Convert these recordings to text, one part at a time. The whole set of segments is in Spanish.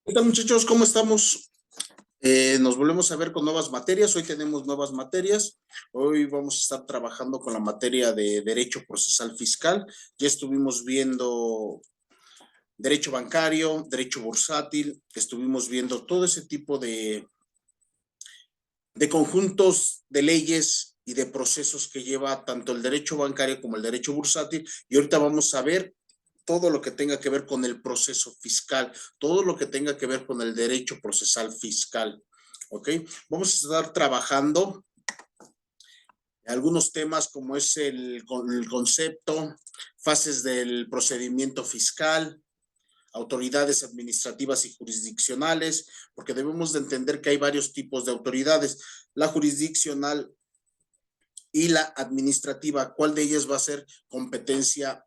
¿Qué tal, muchachos? ¿Cómo estamos? Nos volvemos a ver con nuevas materias. Hoy tenemos nuevas materias. Hoy vamos a estar trabajando con la materia de Derecho Procesal Fiscal. Ya estuvimos viendo Derecho Bancario, Derecho Bursátil. Estuvimos viendo todo ese tipo de conjuntos de leyes y de procesos que lleva tanto el derecho bancario como el derecho bursátil. Y ahorita vamos a ver todo lo que tenga que ver con el proceso fiscal, todo lo que tenga que ver con el derecho procesal fiscal. ¿Ok? Vamos a estar trabajando algunos temas como es el concepto, fases del procedimiento fiscal, autoridades administrativas y jurisdiccionales, porque debemos de entender que hay varios tipos de autoridades. La jurisdiccional y la administrativa, ¿cuál de ellas va a ser competencia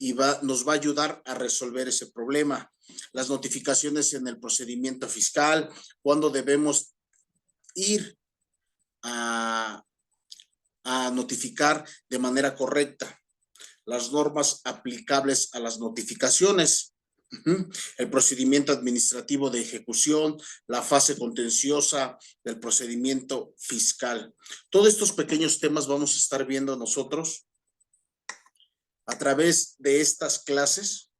y nos va a ayudar a resolver ese problema? Las notificaciones en el procedimiento fiscal, cuándo debemos ir a notificar de manera correcta, las normas aplicables a las notificaciones, el procedimiento administrativo de ejecución, la fase contenciosa del procedimiento fiscal. Todos estos pequeños temas vamos a estar viendo nosotros a través de estas clases.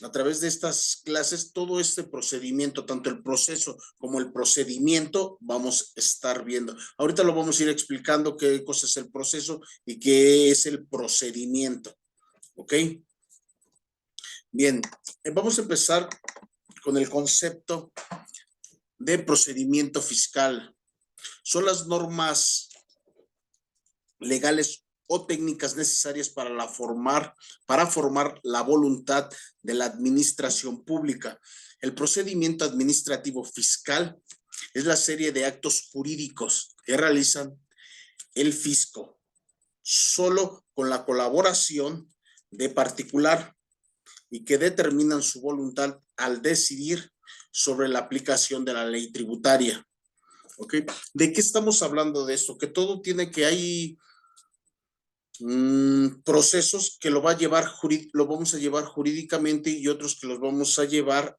A través de estas clases, todo este procedimiento, tanto el proceso como el procedimiento, vamos a estar viendo. Ahorita lo vamos a ir explicando qué cosa es el proceso y qué es el procedimiento. ¿Ok? Bien, vamos a empezar con el concepto de procedimiento fiscal. Son las normas legales o técnicas necesarias para formar la voluntad de la administración pública. El procedimiento administrativo fiscal es la serie de actos jurídicos que realizan el fisco solo con la colaboración de particular y que determinan su voluntad al decidir sobre la aplicación de la ley tributaria. ¿Ok? ¿De qué estamos hablando de esto? Que todo tiene que hay procesos que lo vamos a llevar jurídicamente y otros que los vamos a llevar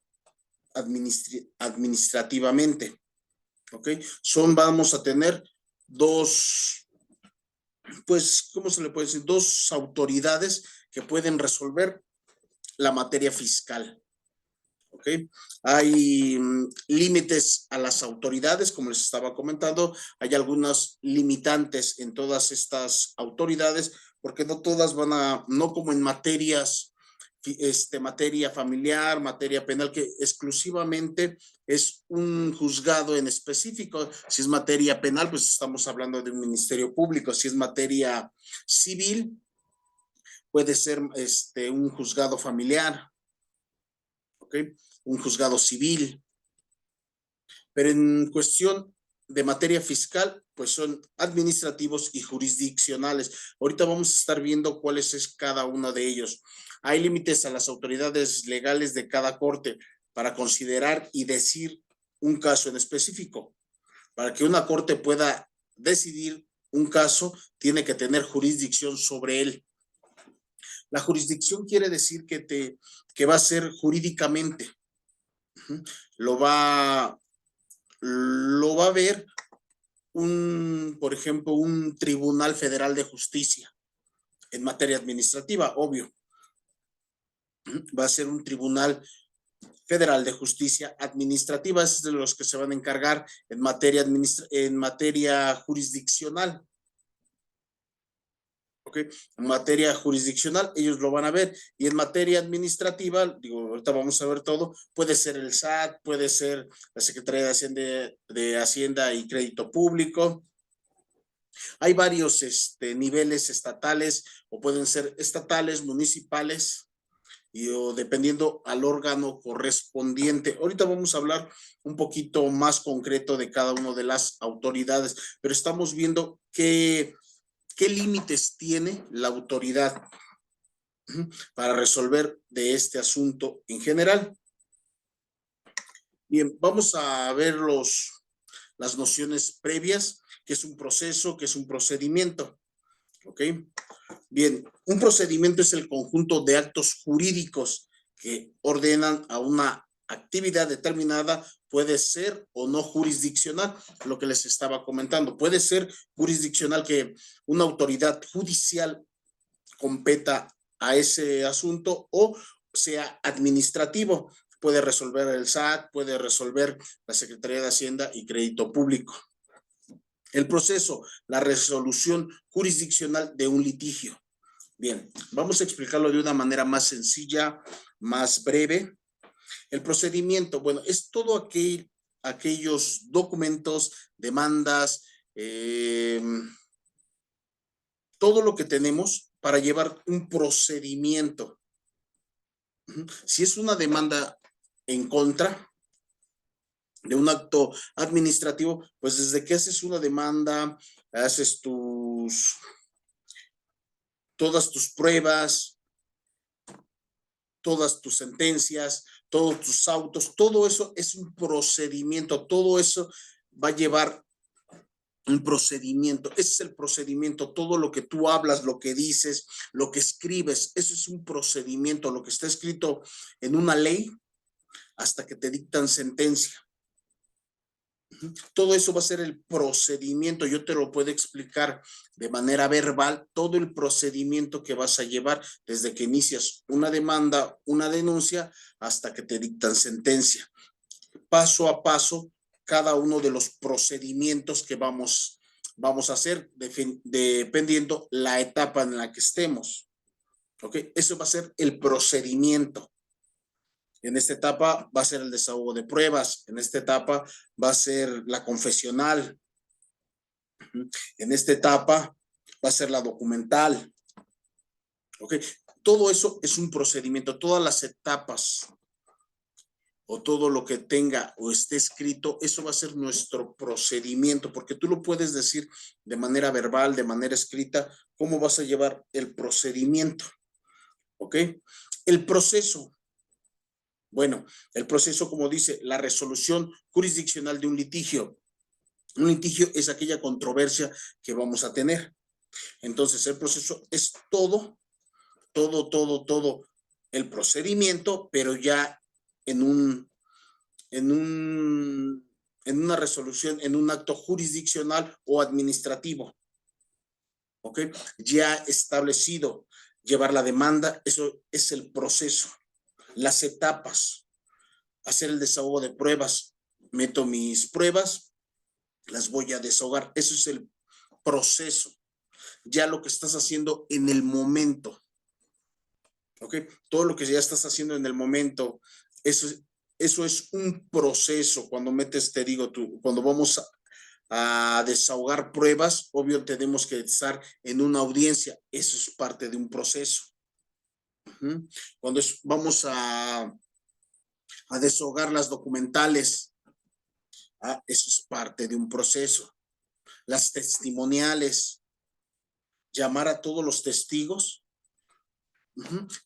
administrativamente. ¿Ok? Vamos a tener dos, pues, ¿cómo se le puede decir? Dos autoridades que pueden resolver la materia fiscal. ¿Ok? Hay límites a las autoridades, como les estaba comentando, hay algunos limitantes en todas estas autoridades, porque no todas no como en materias, materia familiar, materia penal, que exclusivamente es un juzgado en específico. Si es materia penal, pues estamos hablando de un ministerio público. Si es materia civil, puede ser un juzgado familiar. ¿Ok? Un juzgado civil. Pero en cuestión de materia fiscal, pues son administrativos y jurisdiccionales. Ahorita vamos a estar viendo cuáles es cada uno de ellos. Hay límites a las autoridades legales de cada corte para considerar y decir un caso en específico. Para que una corte pueda decidir un caso, tiene que tener jurisdicción sobre él. La jurisdicción quiere decir que va a ser jurídicamente. Lo va a ver por ejemplo, un Tribunal Federal de Justicia en materia administrativa, obvio. Va a ser un Tribunal Federal de Justicia Administrativa, es de los que se van a encargar en materia jurisdiccional. ¿Ok? En materia jurisdiccional, ellos lo van a ver. Y en materia administrativa, digo, ahorita vamos a ver todo, puede ser el SAT, puede ser la Secretaría de Hacienda y Crédito Público. Hay varios niveles estatales, o pueden ser estatales, municipales, o dependiendo al órgano correspondiente. Ahorita vamos a hablar un poquito más concreto de cada una de las autoridades, pero estamos viendo qué límites tiene la autoridad para resolver de este asunto en general. Bien, vamos a ver las nociones previas, qué es un proceso, qué es un procedimiento. ¿Ok? Bien, un procedimiento es el conjunto de actos jurídicos que ordenan a una actividad determinada, puede ser o no jurisdiccional, lo que les estaba comentando. Puede ser jurisdiccional, que una autoridad judicial competa a ese asunto, o sea administrativo. Puede resolver el SAT, puede resolver la Secretaría de Hacienda y Crédito Público. El proceso, la resolución jurisdiccional de un litigio. Bien, vamos a explicarlo de una manera más sencilla, más breve. El procedimiento, bueno, es todo aquellos documentos, demandas, todo lo que tenemos para llevar un procedimiento. Si es una demanda en contra de un acto administrativo, pues desde que haces una demanda, haces todas tus pruebas, todas tus sentencias, todos tus autos, todo eso es un procedimiento, todo eso va a llevar un procedimiento. Ese es el procedimiento. Todo lo que tú hablas, lo que dices, lo que escribes, eso es un procedimiento, lo que está escrito en una ley hasta que te dictan sentencia. Todo eso va a ser el procedimiento. Yo te lo puedo explicar de manera verbal, todo el procedimiento que vas a llevar desde que inicias una demanda, una denuncia, hasta que te dictan sentencia. Paso a paso, cada uno de los procedimientos que vamos a hacer, dependiendo la etapa en la que estemos. ¿Ok? Eso va a ser el procedimiento. En esta etapa va a ser el desahogo de pruebas. En esta etapa va a ser la confesional. En esta etapa va a ser la documental. ¿Ok? Todo eso es un procedimiento. Todas las etapas o todo lo que tenga o esté escrito, eso va a ser nuestro procedimiento, porque tú lo puedes decir de manera verbal, de manera escrita, cómo vas a llevar el procedimiento. ¿Ok? El proceso. Bueno, el proceso, como dice, la resolución jurisdiccional de un litigio. Un litigio es aquella controversia que vamos a tener. Entonces, el proceso es todo el procedimiento, pero ya en una resolución, en un acto jurisdiccional o administrativo. ¿Ok? Ya establecido, llevar la demanda, eso es el proceso. Las etapas, hacer el desahogo de pruebas, meto mis pruebas, las voy a desahogar, eso es el proceso. Ya lo que estás haciendo en el momento. ¿Ok? Todo lo que ya estás haciendo en el momento, eso es un proceso. Cuando metes, te digo, cuando vamos a desahogar pruebas, obvio tenemos que estar en una audiencia. Eso es parte de un proceso. Cuando vamos a desahogar las documentales, eso es parte de un proceso. Las testimoniales, llamar a todos los testigos.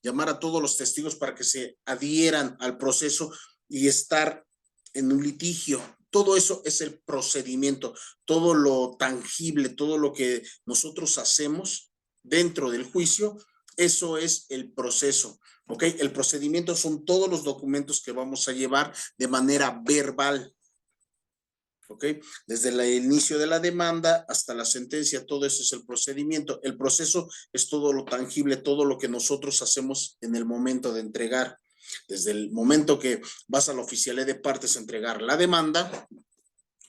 Llamar a todos los testigos para que se adhieran al proceso y estar en un litigio. Todo eso es el procedimiento, todo lo tangible, todo lo que nosotros hacemos dentro del juicio, eso es el proceso. ¿Ok? El procedimiento son todos los documentos que vamos a llevar de manera verbal. ¿Ok? Desde el inicio de la demanda hasta la sentencia, todo eso es el procedimiento. El proceso es todo lo tangible, todo lo que nosotros hacemos en el momento de entregar. Desde el momento que vas a la oficialía de partes a entregar la demanda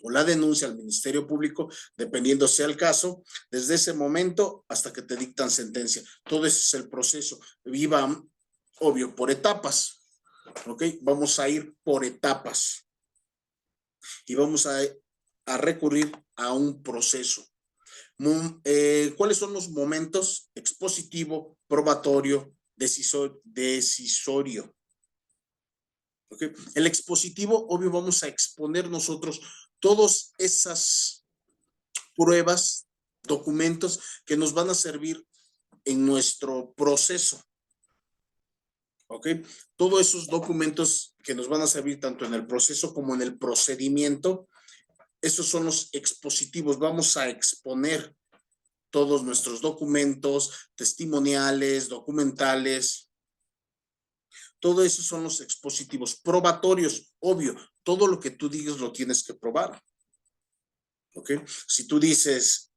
o la denuncia al Ministerio Público, dependiendo sea el caso, desde ese momento hasta que te dictan sentencia. Todo ese es el proceso. Viva, obvio, por etapas. ¿Ok? Vamos a ir por etapas. Y vamos a recurrir a un proceso. ¿Cuáles son los momentos? Expositivo, probatorio, decisorio. ¿Okay? El expositivo, obvio, vamos a exponer nosotros todas esas pruebas, documentos que nos van a servir en nuestro proceso. ¿Ok? Todos esos documentos que nos van a servir tanto en el proceso como en el procedimiento, esos son los expositivos. Vamos a exponer todos nuestros documentos, testimoniales, documentales, Todo eso son los expositivos probatorios, obvio. Todo lo que tú digas lo tienes que probar. ¿Ok? Si tú dices,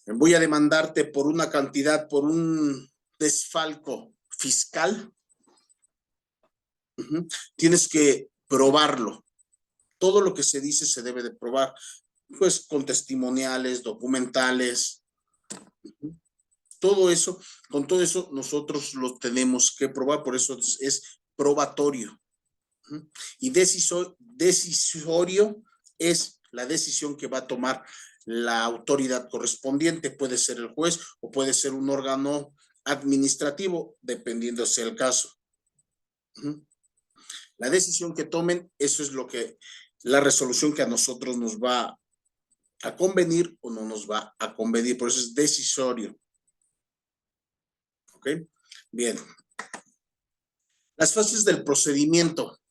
voy a demandarte por una cantidad, por un desfalco fiscal, tienes que probarlo. Todo lo que se dice se debe de probar, pues con testimoniales, documentales, todo eso, con todo eso nosotros lo tenemos que probar, por eso es probatorio. Y decisorio es la decisión que va a tomar la autoridad correspondiente, puede ser el juez o puede ser un órgano administrativo, dependiendo sea el caso. La decisión que tomen, eso es lo que, la resolución que a nosotros nos va a convenir o no nos va a convenir, por eso es decisorio. ¿Ok? Bien. Las fases del procedimiento.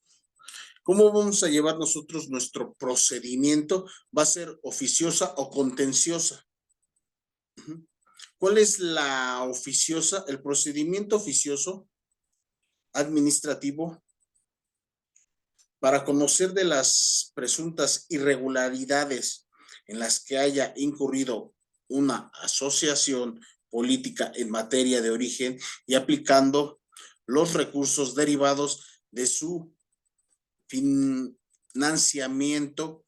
¿Cómo vamos a llevar nosotros nuestro procedimiento? ¿Va a ser oficiosa o contenciosa? ¿Cuál es la oficiosa? El procedimiento oficioso administrativo para conocer de las presuntas irregularidades en las que haya incurrido una asociación política en materia de origen y aplicando los recursos derivados de su financiamiento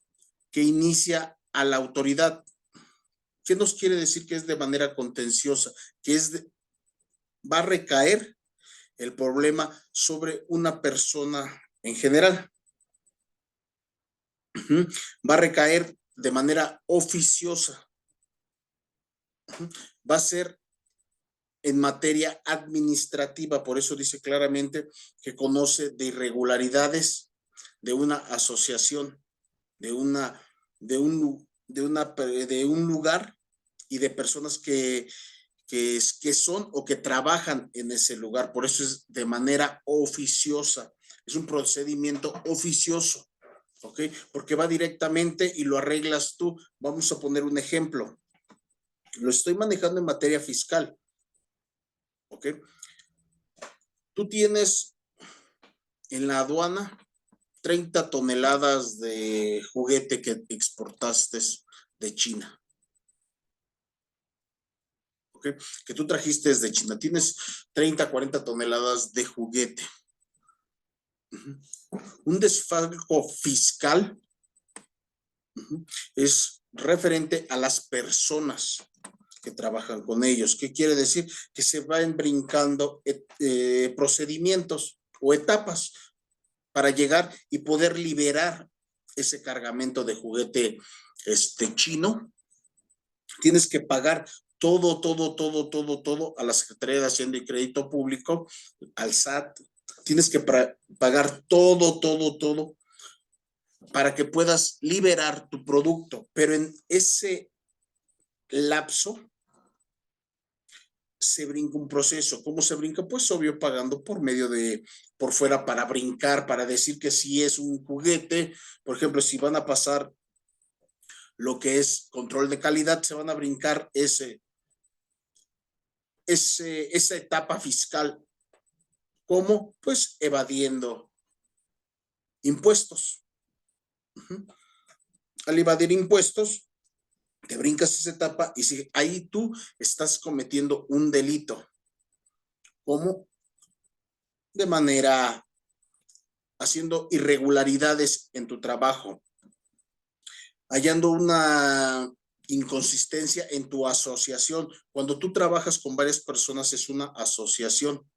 que inicia a la autoridad. ¿Qué nos quiere decir que es de manera contenciosa? Que va a recaer el problema sobre una persona en general. Va a recaer de manera oficiosa. Va a ser en materia administrativa, por eso dice claramente que conoce de irregularidades de una asociación, de un lugar y de personas que son o que trabajan en ese lugar. Por eso es de manera oficiosa. Es un procedimiento oficioso, ¿ok? Porque va directamente y lo arreglas tú. Vamos a poner un ejemplo. Lo estoy manejando en materia fiscal, ¿ok? Tú tienes en la aduana 30 toneladas de juguete que exportaste de China. ¿Okay? Que tú trajiste desde China. Tienes 30, 40 toneladas de juguete. Un desfalco fiscal es referente a las personas que trabajan con ellos. ¿Qué quiere decir? Que se van brincando procedimientos o etapas para llegar y poder liberar ese cargamento de juguete chino. Tienes que pagar todo a la Secretaría de Hacienda y Crédito Público, al SAT. Tienes que pagar todo para que puedas liberar tu producto. Pero en ese lapso se brinca un proceso. ¿Cómo se brinca? Pues obvio pagando por medio de, por fuera para brincar, para decir que si es un juguete, por ejemplo, si van a pasar lo que es control de calidad, se van a brincar esa etapa fiscal. ¿Cómo? Pues evadiendo impuestos. Al evadir impuestos, te brincas esa etapa y si ahí tú estás cometiendo un delito. ¿Cómo? De manera haciendo irregularidades en tu trabajo, hallando una inconsistencia en tu asociación. Cuando tú trabajas con varias personas es una asociación.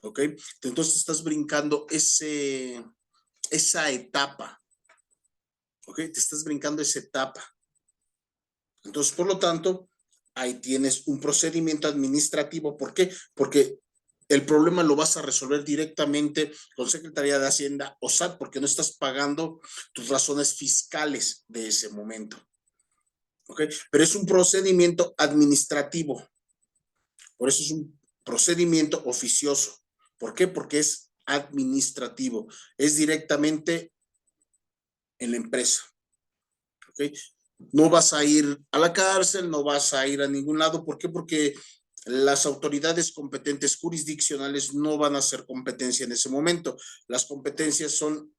¿Ok? Entonces estás brincando esa etapa. ¿Ok? Te estás brincando esa etapa. Entonces, por lo tanto, ahí tienes un procedimiento administrativo. ¿Por qué? Porque el problema lo vas a resolver directamente con Secretaría de Hacienda o SAT, porque no estás pagando tus razones fiscales de ese momento. ¿Ok? Pero es un procedimiento administrativo. Por eso es un procedimiento oficioso. ¿Por qué? Porque es administrativo. Es directamente en la empresa. ¿Ok? No vas a ir a la cárcel, no vas a ir a ningún lado. ¿Por qué? Porque Las autoridades competentes jurisdiccionales no van a ser competencia en ese momento. Las competencias son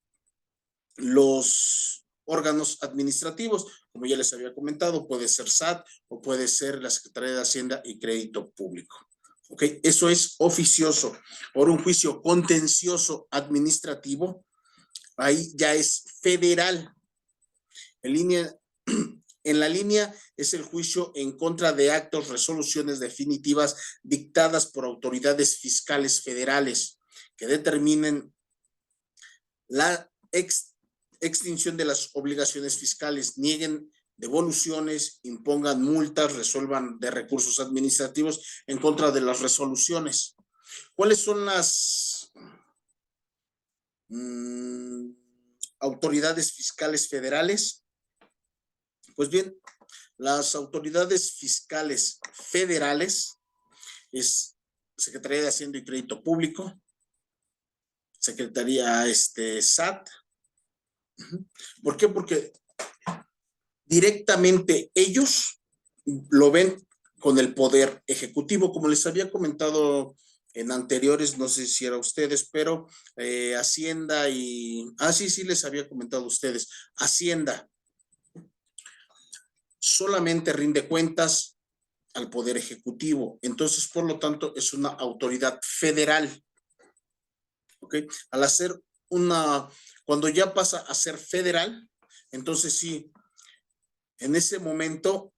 los órganos administrativos, como ya les había comentado, puede ser SAT o puede ser la Secretaría de Hacienda y Crédito Público. ¿Ok? Eso es oficioso. Por un juicio contencioso administrativo, ahí ya es federal. En la línea es el juicio en contra de actos, resoluciones definitivas dictadas por autoridades fiscales federales que determinen la extinción de las obligaciones fiscales, nieguen devoluciones, impongan multas, resuelvan de recursos administrativos en contra de las resoluciones. ¿Cuáles son las autoridades fiscales federales? Pues bien, las autoridades fiscales federales es Secretaría de Hacienda y Crédito Público, Secretaría SAT. ¿Por qué? Porque directamente ellos lo ven con el poder ejecutivo, como les había comentado en anteriores, no sé si era ustedes, pero Hacienda y... sí, les había comentado a ustedes. Hacienda solamente rinde cuentas al poder ejecutivo, entonces, por lo tanto, es una autoridad federal. ¿Ok? Al hacer cuando ya pasa a ser federal, entonces sí, en ese momento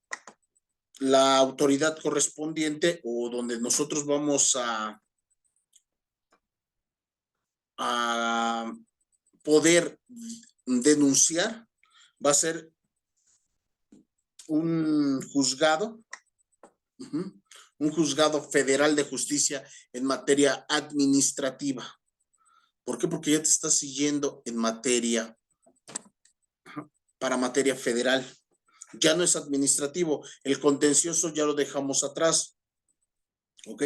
la autoridad correspondiente o donde nosotros vamos a poder denunciar va a ser un juzgado, un juzgado federal de justicia en materia administrativa. ¿Por qué? Porque ya te estás siguiendo en materia, para materia federal. Ya no es administrativo. El contencioso ya lo dejamos atrás. ¿Ok?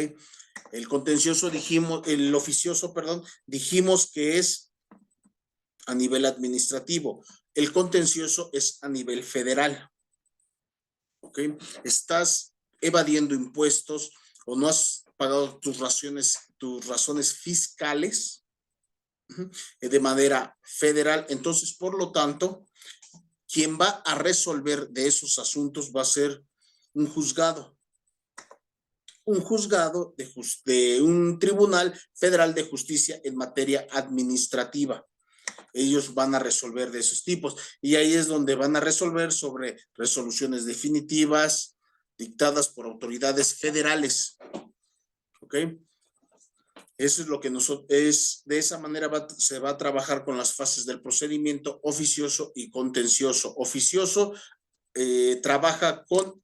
El contencioso el oficioso, perdón, dijimos que es a nivel administrativo. El contencioso es a nivel federal. ¿Ok? Estás evadiendo impuestos o no has pagado tus razones fiscales de manera federal. Entonces, por lo tanto, quien va a resolver de esos asuntos va a ser un juzgado. Un juzgado de un tribunal federal de justicia en materia administrativa. Ellos van a resolver de esos tipos y ahí es donde van a resolver sobre resoluciones definitivas dictadas por autoridades federales. ¿Ok? Eso es lo que de esa manera se va a trabajar con las fases del procedimiento oficioso y contencioso. Oficioso trabaja con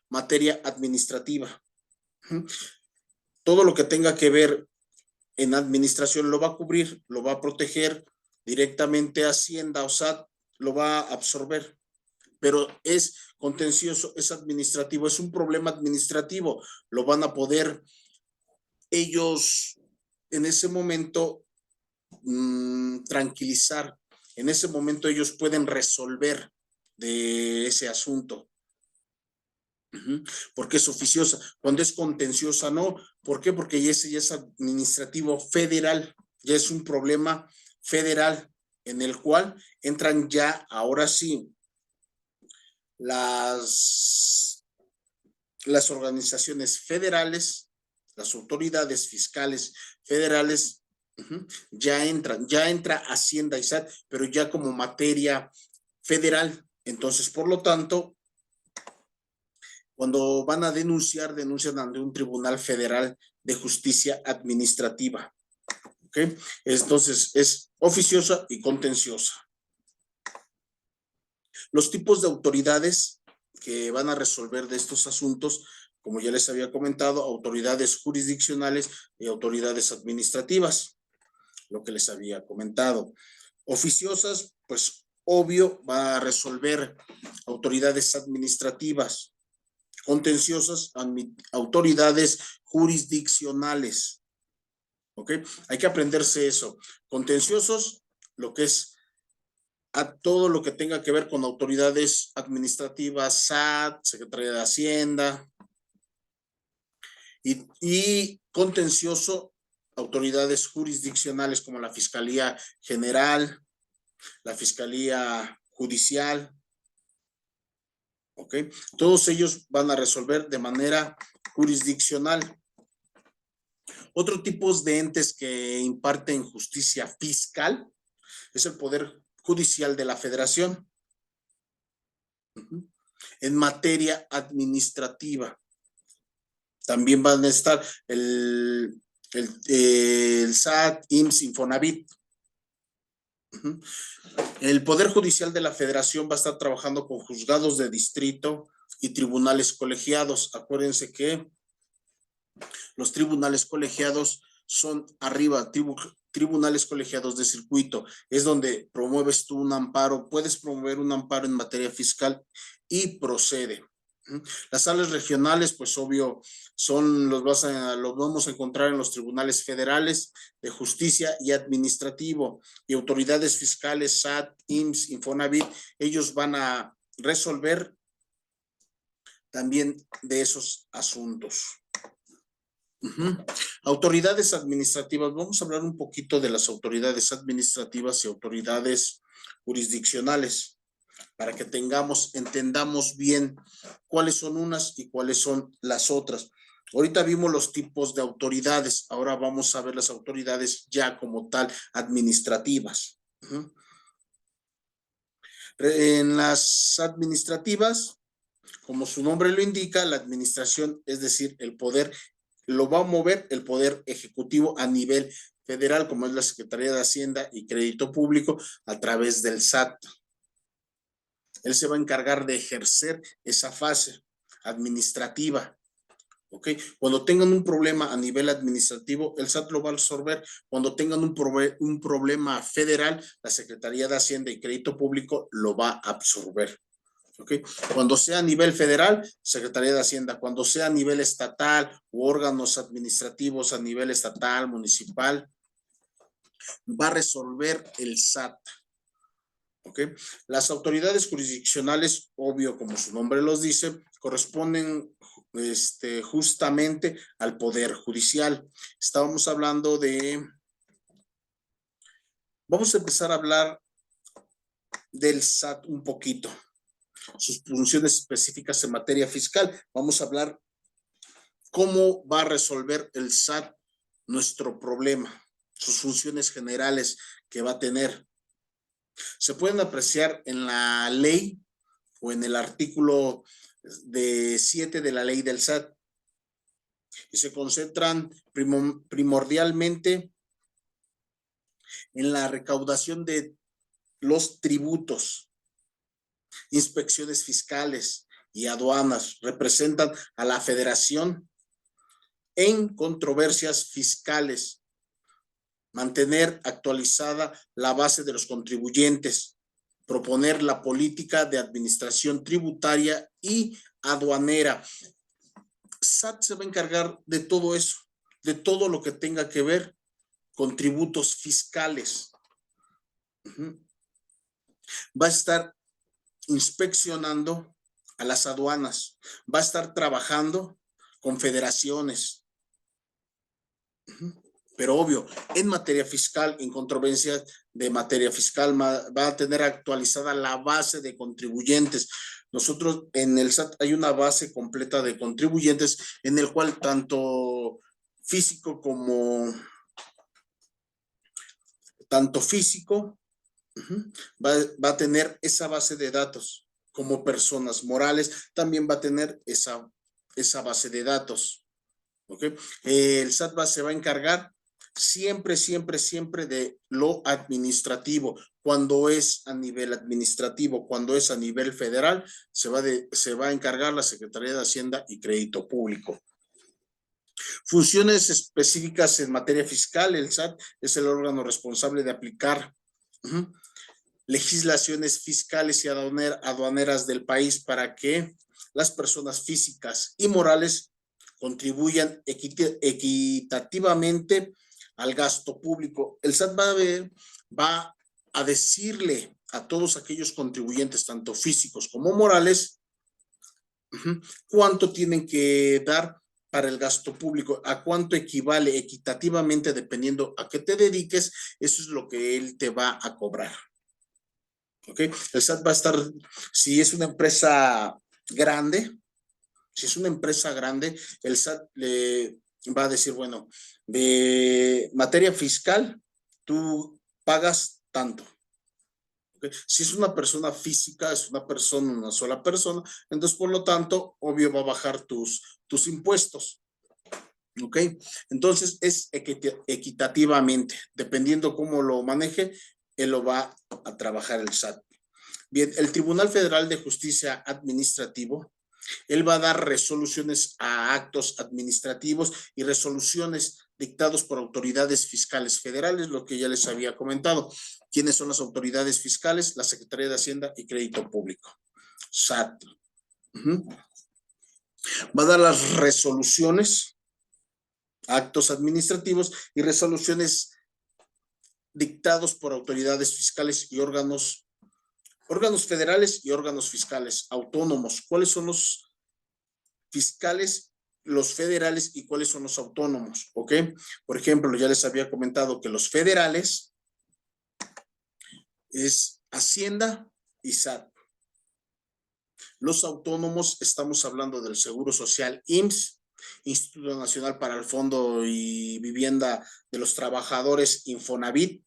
materia administrativa. Todo lo que tenga que ver en administración lo va a cubrir, lo va a proteger directamente. Hacienda o SAT lo va a absorber, pero es contencioso, es administrativo, es un problema administrativo, lo van a poder ellos en ese momento tranquilizar, en ese momento ellos pueden resolver de ese asunto. Porque es oficiosa. Cuando es contenciosa, no. ¿Por qué? Porque ya es administrativo federal, ya es un problema federal en el cual entran ya, ahora sí, las organizaciones federales, las autoridades fiscales federales, ya entra Hacienda y SAT, pero ya como materia federal. Entonces, por lo tanto, cuando van a denuncian ante un tribunal federal de justicia administrativa. ¿Ok? Entonces, es oficiosa y contenciosa. Los tipos de autoridades que van a resolver de estos asuntos, como ya les había comentado, autoridades jurisdiccionales y autoridades administrativas, lo que les había comentado. Oficiosas, pues obvio, va a resolver autoridades administrativas. Contenciosas, autoridades jurisdiccionales. ¿Ok? Hay que aprenderse eso. Contenciosos, lo que es a todo lo que tenga que ver con autoridades administrativas, SAT, Secretaría de Hacienda. Y contencioso, autoridades jurisdiccionales como la Fiscalía General, la Fiscalía Judicial, ¿ok? Todos ellos van a resolver de manera jurisdiccional. Otro tipo de entes que imparten justicia fiscal es el Poder Judicial de la Federación. En materia administrativa, también van a estar el SAT, IMSS, Infonavit. El Poder Judicial de la Federación va a estar trabajando con juzgados de distrito y tribunales colegiados. Acuérdense que los tribunales colegiados son arriba, tribunales colegiados de circuito. Es donde promueves tú un amparo, puedes promover un amparo en materia fiscal y procede. Las salas regionales, pues obvio, los vamos a encontrar en los tribunales federales de justicia y administrativo, y autoridades fiscales, SAT, IMSS, Infonavit, ellos van a resolver también de esos asuntos. Autoridades administrativas, vamos a hablar un poquito de las autoridades administrativas y autoridades jurisdiccionales, para que entendamos bien cuáles son unas y cuáles son las otras. Ahorita vimos los tipos de autoridades, ahora vamos a ver las autoridades ya como tal administrativas. En las administrativas, como su nombre lo indica, la administración, es decir, el poder, lo va a mover el poder ejecutivo a nivel federal, como es la Secretaría de Hacienda y Crédito Público, a través del SAT. Él se va a encargar de ejercer esa fase administrativa. ¿Ok? Cuando tengan un problema a nivel administrativo, el SAT lo va a resolver. Cuando tengan un problema federal, la Secretaría de Hacienda y Crédito Público lo va a absorber. ¿Ok? Cuando sea a nivel federal, Secretaría de Hacienda. Cuando sea a nivel estatal u órganos administrativos a nivel estatal, municipal, va a resolver el SAT. ¿Ok? Las autoridades jurisdiccionales, obvio, como su nombre los dice, corresponden justamente al Poder Judicial. Estábamos hablando vamos a empezar a hablar del SAT un poquito, sus funciones específicas en materia fiscal. Vamos a hablar cómo va a resolver el SAT nuestro problema, sus funciones generales que va a tener. Se pueden apreciar en la ley o en el artículo 7 de la ley del SAT, y se concentran primordialmente en la recaudación de los tributos, inspecciones fiscales y aduanas. Representan a la Federación en controversias fiscales, mantener actualizada la base de los contribuyentes, proponer la política de administración tributaria y aduanera. SAT se va a encargar de todo eso, de todo lo que tenga que ver con tributos fiscales. Va a estar inspeccionando a las aduanas, va a estar trabajando con federaciones. Pero obvio, en materia fiscal, en controversias de materia fiscal, va a tener actualizada la base de contribuyentes. Nosotros en el SAT hay una base completa de contribuyentes en el cual tanto físico va a tener esa base de datos. Como personas morales también va a tener esa base de datos. ¿Okay? El SAT se va a encargar siempre de lo administrativo. Cuando es a nivel administrativo, cuando es a nivel federal, se va a encargar la Secretaría de Hacienda y Crédito Público. Funciones específicas en materia fiscal, el SAT es el órgano responsable de aplicar legislaciones fiscales y aduaneras del país para que las personas físicas y morales contribuyan equitativamente al gasto público. El SAT va a decirle a todos aquellos contribuyentes, tanto físicos como morales, cuánto tienen que dar para el gasto público. ¿A cuánto equivale equitativamente dependiendo a qué te dediques? Eso es lo que él te va a cobrar. ¿Ok? El SAT va a estar, si es una empresa grande, el SAT le va a decir, bueno, de materia fiscal, tú pagas tanto. ¿Okay? Si es una persona física, es una sola persona, entonces por lo tanto, obvio va a bajar tus impuestos. ¿Ok? Entonces es equitativamente, dependiendo cómo lo maneje, él lo va a trabajar el SAT. Bien, el Tribunal Federal de Justicia Administrativo, él va a dar resoluciones a actos administrativos y resoluciones dictados por autoridades fiscales federales, lo que ya les había comentado. ¿Quiénes son las autoridades fiscales? La Secretaría de Hacienda y Crédito Público, SAT. Va a dar las resoluciones, actos administrativos y resoluciones dictados por autoridades fiscales y órganos federales y órganos fiscales autónomos. ¿Cuáles son los fiscales, los federales y cuáles son los autónomos? ¿Ok? Por ejemplo, ya les había comentado que los federales es Hacienda y SAT. Los autónomos, estamos hablando del Seguro Social, IMSS, Instituto Nacional para el Fondo y Vivienda de los Trabajadores, Infonavit.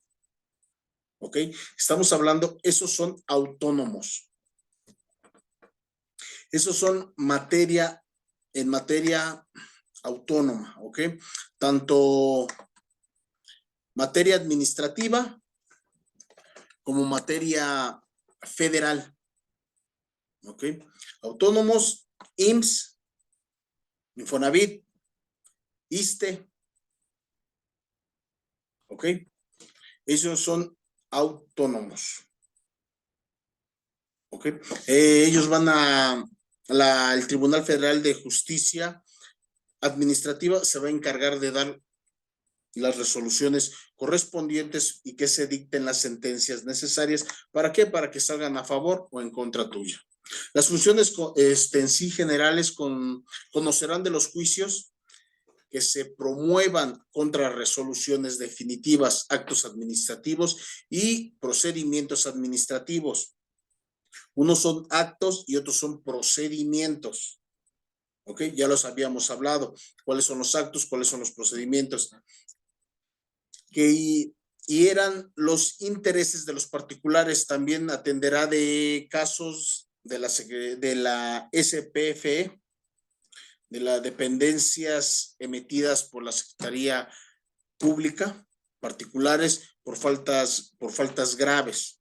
¿Ok? Estamos hablando, esos son autónomos. Esos son en materia autónoma, ¿ok? Tanto materia administrativa como materia federal, ¿ok? Autónomos, IMSS, Infonavit, ISSSTE, ¿ok? Esos son autónomos, ¿ok? Ellos van el Tribunal Federal de Justicia Administrativa se va a encargar de dar las resoluciones correspondientes y que se dicten las sentencias necesarias. ¿Para qué? Para que salgan a favor o en contra tuya. Las funciones en sí generales conocerán de los juicios que se promuevan contra resoluciones definitivas, actos administrativos y procedimientos administrativos. Unos son actos y otros son procedimientos. ¿Ok? Ya los habíamos hablado. ¿Cuáles son los actos? ¿Cuáles son los procedimientos? Y eran los intereses de los particulares. También atenderá de casos de la SPFE, de las dependencias emitidas por la Secretaría Pública, particulares por faltas graves.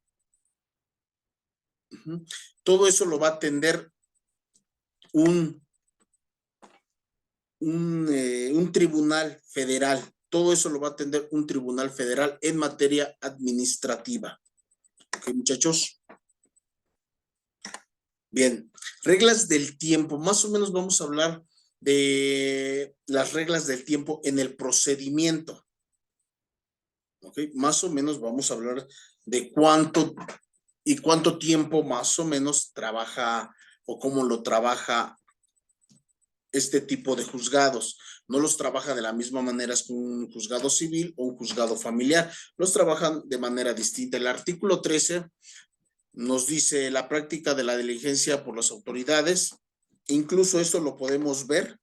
Todo eso lo va a atender un tribunal federal. Todo eso lo va a atender un tribunal federal en materia administrativa. ¿Ok, muchachos? Bien, reglas del tiempo. Más o menos vamos a hablar de las reglas del tiempo en el procedimiento. ¿Ok? Más o menos vamos a hablar de cuánto tiempo más o menos trabaja o cómo lo trabaja este tipo de juzgados. No los trabaja de la misma manera que un juzgado civil o un juzgado familiar. Los trabajan de manera distinta. El artículo 13 nos dice la práctica de la diligencia por las autoridades. Incluso esto lo podemos ver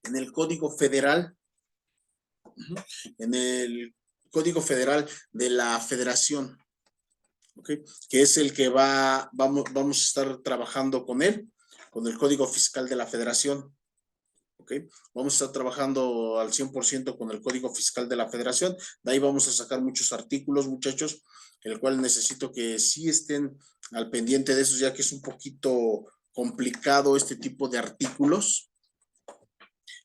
en el Código Federal, de la Federación, ¿okay? Que es el que vamos a estar trabajando con él, con el Código Fiscal de la Federación. ¿Okay? Vamos a estar trabajando al 100% con el Código Fiscal de la Federación. De ahí vamos a sacar muchos artículos, muchachos, el cual necesito que sí estén al pendiente de eso, ya que es un poquito complicado este tipo de artículos.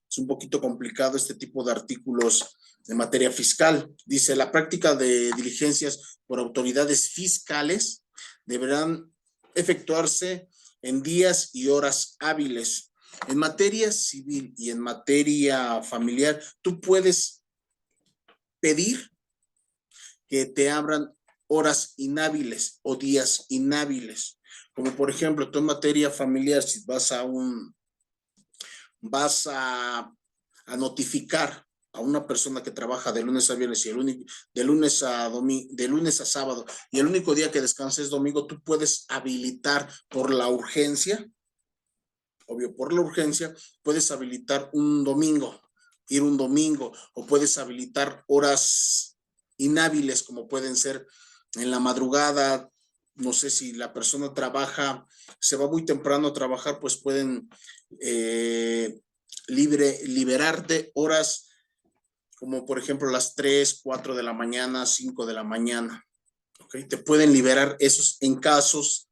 Es un poquito complicado este tipo de artículos en materia fiscal. Dice, la práctica de diligencias por autoridades fiscales deberán efectuarse en días y horas hábiles. En materia civil y en materia familiar, tú puedes pedir que te abran horas inhábiles o días inhábiles. Como por ejemplo, tú en materia familiar, si vas a un vas a notificar a una persona que trabaja de lunes a viernes y de lunes a sábado, y el único día que descansa es domingo, tú puedes habilitar por la urgencia, obvio, por la urgencia, puedes habilitar un domingo, ir un domingo, o puedes habilitar horas inhábiles, como pueden ser en la madrugada. No sé si la persona trabaja, se va muy temprano a trabajar, pues pueden liberarte horas como por ejemplo las 3, 4 de la mañana, 5 de la mañana. ¿Okay? Te pueden liberar esos en casos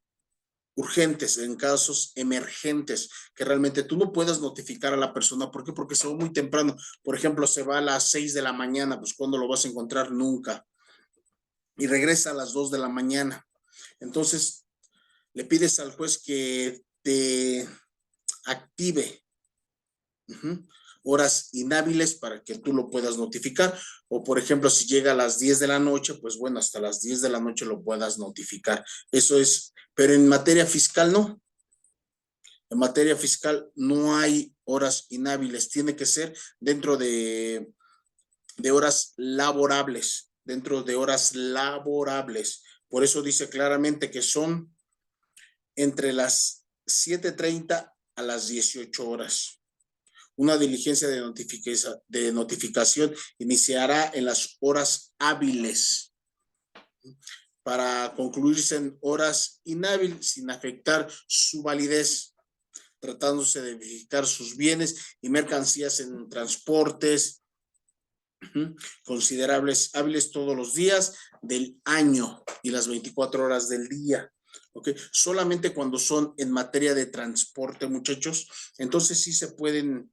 urgentes, en casos emergentes, que realmente tú no puedas notificar a la persona. ¿Por qué? Porque se va muy temprano. Por ejemplo, se va a las 6 de la mañana, pues ¿cuándo lo vas a encontrar? Nunca. Y regresa a las 2 de la mañana. Entonces, le pides al juez que te active horas inhábiles para que tú lo puedas notificar. O, por ejemplo, si llega a las 10 de la noche, pues bueno, hasta las 10 de la noche lo puedas notificar. Eso es, pero en materia fiscal no. En materia fiscal no hay horas inhábiles, tiene que ser dentro de horas laborables, dentro de horas laborables. Por eso dice claramente que son entre las 7:30 a las 18 horas. Una diligencia de notificación iniciará en las horas hábiles para concluirse en horas inhábiles sin afectar su validez, tratándose de verificar sus bienes y mercancías en transportes considerables hábiles todos los días del año y las 24 horas del día. ¿Okay? Solamente cuando son en materia de transporte, muchachos, entonces sí se pueden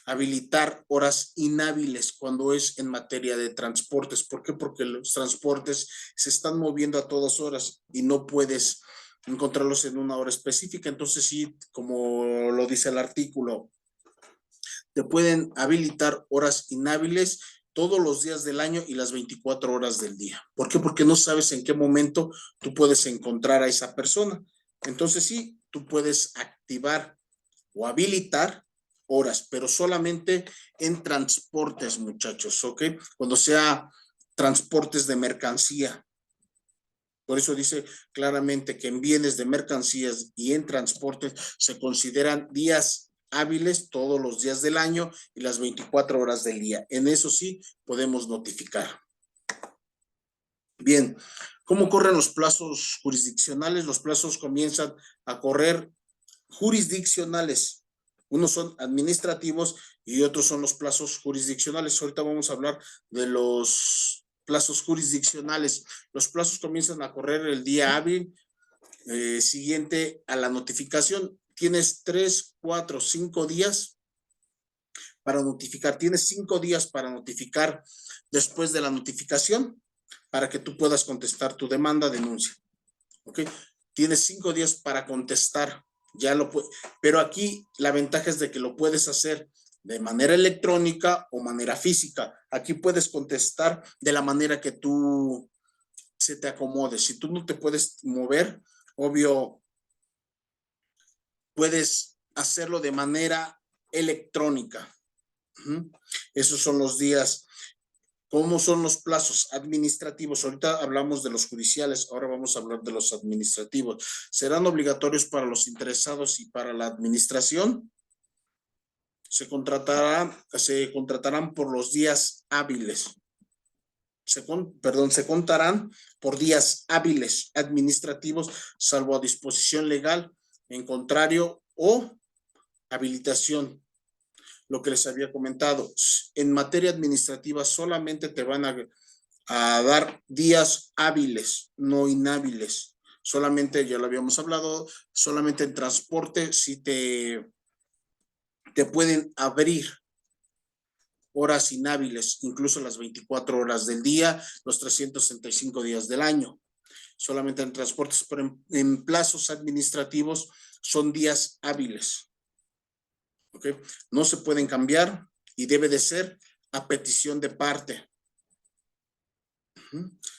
habilitar horas inhábiles cuando es en materia de transportes. ¿Por qué? Porque los transportes se están moviendo a todas horas y no puedes encontrarlos en una hora específica. Entonces sí, como lo dice el artículo, te pueden habilitar horas inhábiles todos los días del año y las 24 horas del día. ¿Por qué? Porque no sabes en qué momento tú puedes encontrar a esa persona. Entonces sí, tú puedes activar o habilitar horas, pero solamente en transportes, muchachos, ¿ok? Cuando sea transportes de mercancía. Por eso dice claramente que en bienes de mercancías y en transportes se consideran días hábiles todos los días del año y las 24 horas del día. En eso sí podemos notificar. Bien, ¿cómo corren los plazos jurisdiccionales? Los plazos comienzan a correr jurisdiccionales. Unos son administrativos y otros son los plazos jurisdiccionales. Ahorita vamos a hablar de los plazos jurisdiccionales. Los plazos comienzan a correr el día hábil siguiente a la notificación. Tienes 3, 4, 5 días para notificar. Tienes 5 días para notificar después de la notificación para que tú puedas contestar tu demanda, denuncia. ¿Ok? Tienes 5 días para contestar. Ya lo puedes, pero aquí la ventaja es de que lo puedes hacer de manera electrónica o manera física. Aquí puedes contestar de la manera que tú se te acomode. Si tú no te puedes mover, obvio, puedes hacerlo de manera electrónica. Esos son los días. ¿Cómo son los plazos administrativos? Ahorita hablamos de los judiciales, ahora vamos a hablar de los administrativos. ¿Serán obligatorios para los interesados y para la administración? Se contratarán por los días hábiles. Se contarán por días hábiles administrativos, salvo a disposición legal, en contrario o habilitación. Lo que les había comentado, en materia administrativa solamente te van a dar días hábiles, no inhábiles. Solamente, ya lo habíamos hablado, solamente en transporte sí te pueden abrir horas inhábiles, incluso las 24 horas del día, los 365 días del año. Solamente en transportes, pero en plazos administrativos son días hábiles. ¿Okay? No se pueden cambiar y debe de ser a petición de parte.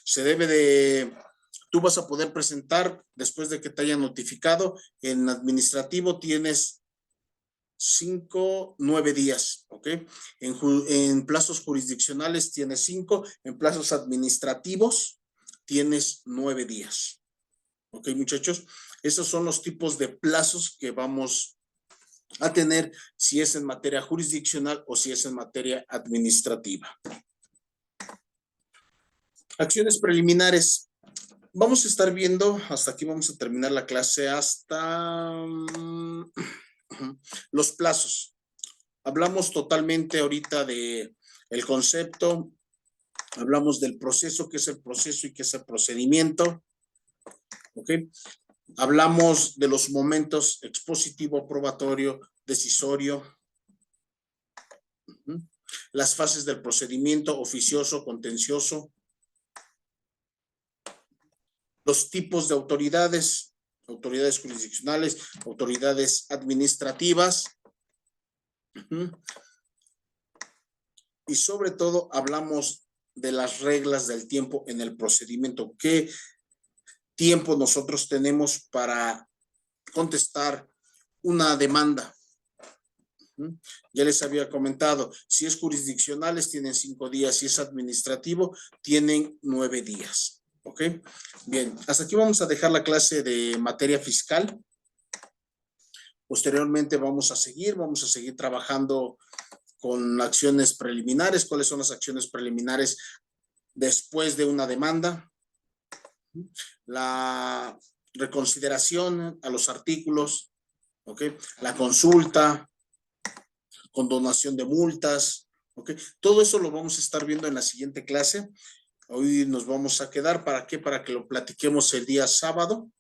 Se debe de, tú vas a poder presentar después de que te hayan notificado. En administrativo tienes 9 días, ¿ok? En plazos jurisdiccionales tienes 5, en plazos administrativos tienes 9 días. ¿Ok, muchachos? Esos son los tipos de plazos que vamos a tener si es en materia jurisdiccional o si es en materia administrativa. Acciones preliminares. Vamos a estar viendo, hasta aquí vamos a terminar la clase, hasta los plazos. Hablamos totalmente ahorita de el concepto, hablamos del proceso, qué es el proceso y qué es el procedimiento. ¿Ok? Hablamos de los momentos expositivo, probatorio, decisorio. Las fases del procedimiento oficioso, contencioso. Los tipos de autoridades, autoridades jurisdiccionales, autoridades administrativas. Y sobre todo hablamos de las reglas del tiempo en el procedimiento. ¿Qué tiempo nosotros tenemos para contestar una demanda? Ya les había comentado, si es jurisdiccionales tienen 5 días, si es administrativo tienen 9 días. ¿Ok? Bien, hasta aquí vamos a dejar la clase de materia fiscal. Posteriormente vamos a seguir trabajando con acciones preliminares. ¿Cuáles son las acciones preliminares después de una demanda? La reconsideración a los artículos, ¿ok? La consulta, condonación de multas, ¿ok? Todo eso lo vamos a estar viendo en la siguiente clase. Hoy nos vamos a quedar, ¿para qué? Para que lo platiquemos el día sábado.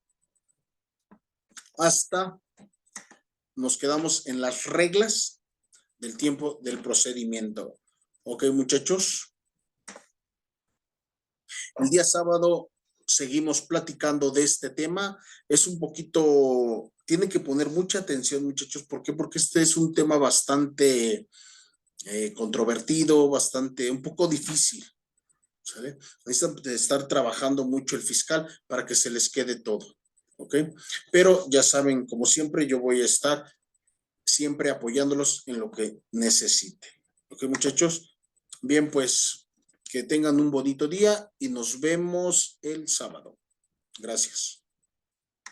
Hasta nos quedamos en las reglas del tiempo del procedimiento. ¿Ok, muchachos? El día sábado seguimos platicando de este tema. Es un poquito, tienen que poner mucha atención, muchachos. ¿Por qué? Porque este es un tema bastante controvertido, un poco difícil. ¿Sale? Necesitan estar trabajando mucho el fiscal para que se les quede todo. ¿Ok? Pero ya saben, como siempre, yo voy a estar siempre apoyándolos en lo que necesite. ¿Ok, muchachos? Bien, pues que tengan un bonito día y nos vemos el sábado. Gracias.